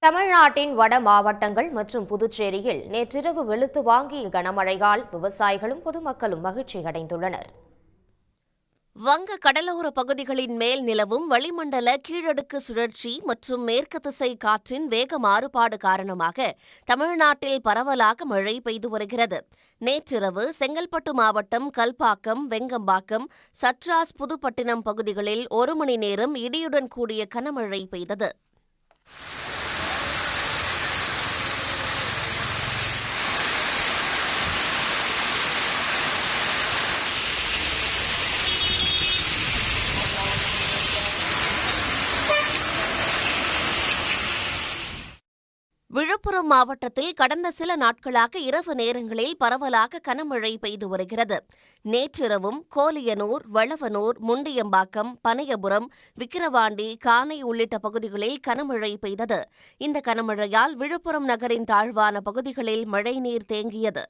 தமிழ்நாட்டின் வட மாவட்டங்கள் மற்றும் புதுச்சேரியில் நேற்றிரவு வெளுத்து வாங்கிய கனமழையால் விவசாயிகளும் பொதுமக்களும் மகிழ்ச்சி அடைந்துள்ளனர். வங்க கடலோர பகுதிகளின் மேல் நிலவும் வளிமண்டல கீழடுக்கு சுழற்சி மற்றும் மேற்கு திசை காற்றின் வேக மாறுபாடு காரணமாக தமிழ்நாட்டில் பரவலாக மழை பெய்து வருகிறது. நேற்றிரவு செங்கல்பட்டு மாவட்டம் கல்பாக்கம், வெங்கம்பாக்கம், சட்ராஸ், புதுப்பட்டினம் பகுதிகளில் 1 மணி நேரம் இடியுடன் கூடிய கனமழை பெய்தது. விழுப்புரம் மாவட்டத்தில் கடந்த சில நாட்களாக இரவு நேரங்களில் பரவலாக கனமழை பெய்து வருகிறது. நேற்றிரவும் கோலியனூர், வளவனூர், முண்டியம்பாக்கம், பனையபுரம், விக்கிரவாண்டி, கானை உள்ளிட்ட பகுதிகளில் கனமழை பெய்தது. இந்த கனமழையால் விழுப்புரம் நகரின் தாழ்வான பகுதிகளில் மழைநீர் தேங்கியது.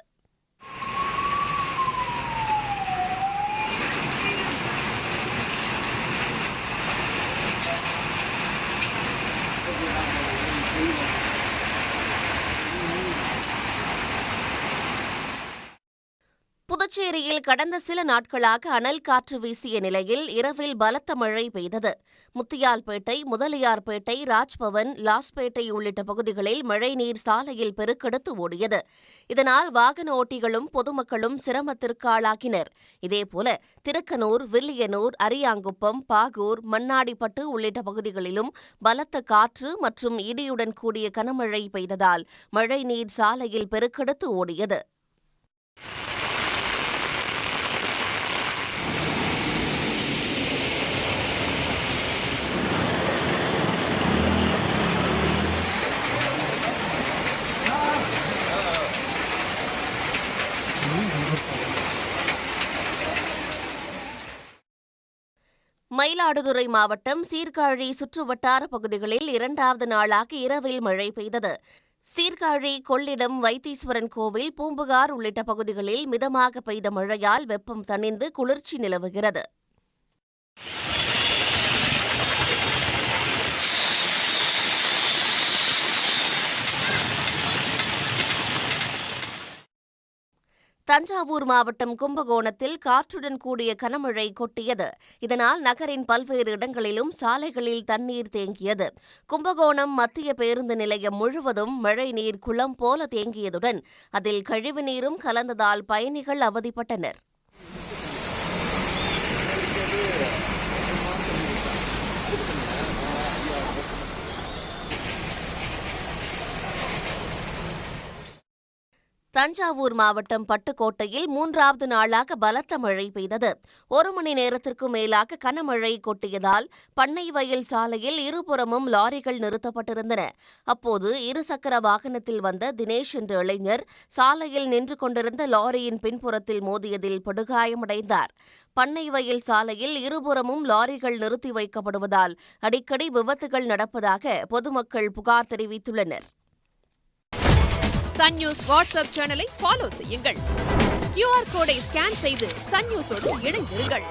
புதுச்சேரியில் கடந்த சில நாட்களாக அனல் காற்று வீசிய நிலையில் இரவில் பலத்த மழை பெய்தது. முத்தியால்பேட்டை, முதலியார்பேட்டை, ராஜ்பவன், லாஸ்பேட்டை உள்ளிட்ட பகுதிகளில் மழைநீர் சாலையில் பெருக்கெடுத்து ஓடியது. இதனால் வாகன ஓட்டிகளும் பொதுமக்களும் சிரமத்திற்கு ஆளாகினர். இதேபோல திருக்கனூர், வில்லியனூர், அரியாங்குப்பம், பாகூர், மண்ணாடிப்பட்டு உள்ளிட்ட பகுதிகளிலும் பலத்த காற்று மற்றும் இடியுடன் கூடிய கனமழை பெய்ததால் மழைநீர் சாலையில் பெருக்கெடுத்து ஓடியது. மயிலாடுதுறை மாவட்டம் சீர்காழி சுற்றுவட்டார பகுதிகளில் 2வது நாளாக இரவில் மழை பெய்தது. சீர்காழி, கொள்ளிடம், வைத்தீஸ்வரன் கோவில், பூம்புகார் உள்ளிட்ட பகுதிகளில் மிதமாக பெய்த மழையால் வெப்பம் தணிந்து குளிர்ச்சி நிலவுகிறது. தஞ்சாவூர் மாவட்டம் கும்பகோணத்தில் காற்றுடன் கூடிய கனமழை கொட்டியது. இதனால் நகரின் பல்வேறு இடங்களிலும் சாலைகளில் தண்ணீர் தேங்கியது. கும்பகோணம் மத்திய பேருந்து நிலையம் முழுவதும் மழைநீர் குளம் போல தேங்கியதுடன் அதில் கழிவுநீரும் கலந்ததால் பயணிகள் அவதிப்பட்டனர். தஞ்சாவூர் மாவட்டம் பட்டுக்கோட்டையில் 3வது நாளாக பலத்த மழை பெய்தது. 1 மணி நேரத்திற்கும் மேலாக கனமழை கொட்டியதால் பண்ணை வயல் சாலையில் இருபுறமும் லாரிகள் நிறுத்தப்பட்டிருந்தன. அப்போது இருசக்கர வாகனத்தில் வந்த தினேஷ் என்ற இளைஞர் சாலையில் நின்று கொண்டிருந்த லாரியின் பின்புறத்தில் மோதியதில் படுகாயமடைந்தார். பண்ணை வயல் சாலையில் இருபுறமும் லாரிகள் நிறுத்தி வைக்கப்படுவதால் அடிக்கடி விபத்துகள் நடப்பதாக பொதுமக்கள் புகார் தெரிவித்துள்ளனர். சன் நியூஸ் வாட்ஸ்அப் சேனலை ஃபாலோ செய்யுங்கள். QR கோடை ஸ்கேன் செய்து சன் நியூஸோடு இணைந்திருங்கள்.